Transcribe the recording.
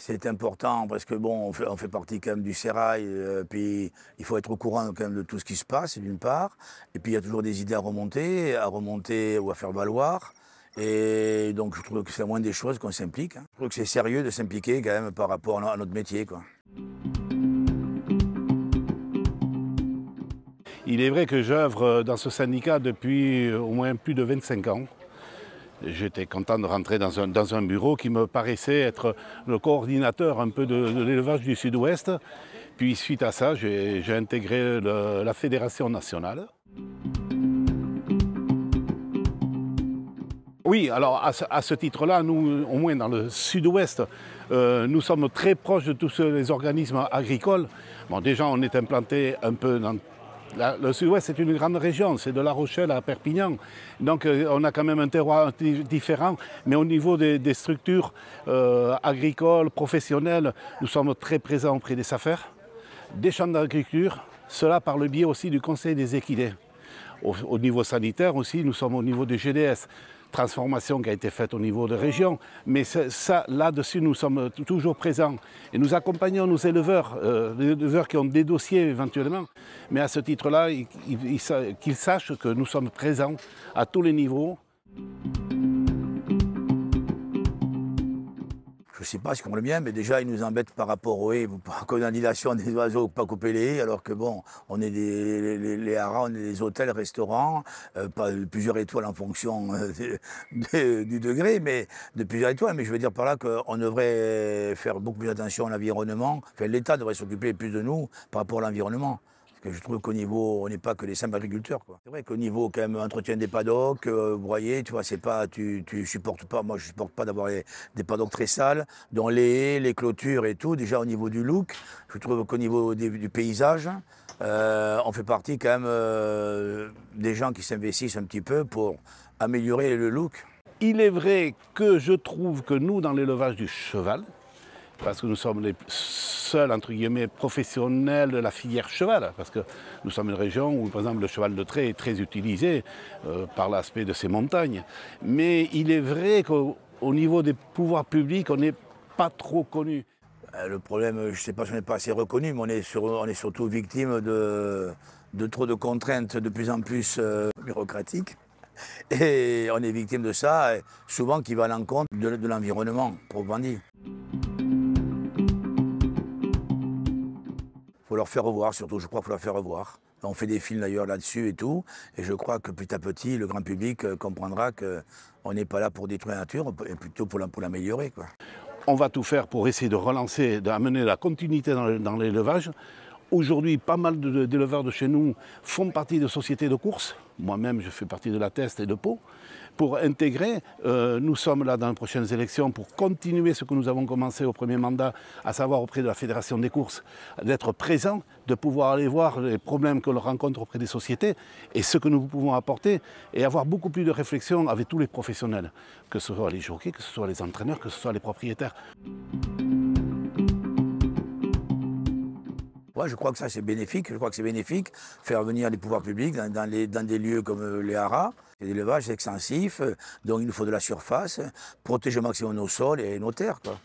C'est important parce que bon, on fait partie quand même du sérail, puis il faut être au courant quand même de tout ce qui se passe, d'une part. Et puis il y a toujours des idées à remonter ou à faire valoir. Et donc je trouve que c'est la moindre des choses qu'on s'implique. Je trouve que c'est sérieux de s'impliquer quand même par rapport à notre métier, quoi. Il est vrai que j'œuvre dans ce syndicat depuis au moins plus de 25 ans. J'étais content de rentrer dans un bureau qui me paraissait être le coordinateur un peu de l'élevage du Sud-Ouest. Puis suite à ça, j'ai intégré la fédération nationale. Oui, alors à ce titre-là, nous, au moins dans le Sud-Ouest, nous sommes très proches de tous les organismes agricoles. Bon, déjà, on est implanté un peu dans... Le Sud-Ouest, c'est une grande région, c'est de La Rochelle à Perpignan. Donc on a quand même un terroir différent, mais au niveau des structures agricoles, professionnelles, nous sommes très présents auprès des SAFER, des chambres d'agriculture, cela par le biais aussi du Conseil des équidés. Au niveau sanitaire aussi, nous sommes au niveau du GDS. Transformation qui a été faite au niveau de région, mais ça, là-dessus, nous sommes toujours présents. Et nous accompagnons nos éleveurs, les éleveurs qui ont des dossiers éventuellement, mais à ce titre-là, qu'ils sachent que nous sommes présents à tous les niveaux. Je ne sais pas si on le bien, mais déjà, ils nous embêtent par rapport aux haies, par condamnation des oiseaux, pas couper les haies, alors que bon, on est les haras, on est des hôtels, restaurants, pas plusieurs étoiles en fonction du degré, mais de plusieurs étoiles. Mais je veux dire par là qu'on devrait faire beaucoup plus attention à l'environnement. Enfin, l'État devrait s'occuper plus de nous par rapport à l'environnement. Parce que je trouve qu'au niveau, on n'est pas que les simples agriculteurs, quoi. C'est vrai qu'au niveau, quand même, entretien des paddocks, broyer, tu vois, c'est pas, tu supportes pas, moi je supporte pas d'avoir des paddocks très sales, dont les haies, les clôtures et tout. Déjà au niveau du look, je trouve qu'au niveau du paysage, on fait partie quand même des gens qui s'investissent un petit peu pour améliorer le look. Il est vrai que je trouve que nous, dans l'élevage du cheval, parce que nous sommes les seuls, entre guillemets, professionnels de la filière cheval, parce que nous sommes une région où, par exemple, le cheval de trait est très utilisé par l'aspect de ces montagnes. Mais il est vrai qu'au niveau des pouvoirs publics, on n'est pas trop connu. Le problème, je ne sais pas si on n'est pas assez reconnu, mais on est surtout victime de trop de contraintes de plus en plus bureaucratiques. Et on est victime de ça, souvent qui va à l'encontre de l'environnement, proprement dit. Il faut leur faire revoir, surtout, je crois qu'il faut leur faire revoir. On fait des films d'ailleurs là-dessus et tout, et je crois que petit à petit, le grand public comprendra qu'on n'est pas là pour détruire la nature, et plutôt pour l'améliorer, quoi. On va tout faire pour essayer de relancer, d'amener la continuité dans l'élevage. Aujourd'hui, pas mal d'éleveurs de chez nous font partie de sociétés de course. Moi-même, je fais partie de la Teste et de Pau. Pour intégrer, nous sommes là dans les prochaines élections pour continuer ce que nous avons commencé au premier mandat, à savoir auprès de la Fédération des courses, d'être présents, de pouvoir aller voir les problèmes que l'on rencontre auprès des sociétés et ce que nous pouvons apporter et avoir beaucoup plus de réflexion avec tous les professionnels, que ce soit les jockeys, que ce soit les entraîneurs, que ce soit les propriétaires. Ouais, je crois que ça c'est bénéfique. Je crois que c'est bénéfique faire venir les pouvoirs publics dans des lieux comme les haras. L'élevage c'est extensif, donc il nous faut de la surface, protéger au maximum nos sols et nos terres, quoi.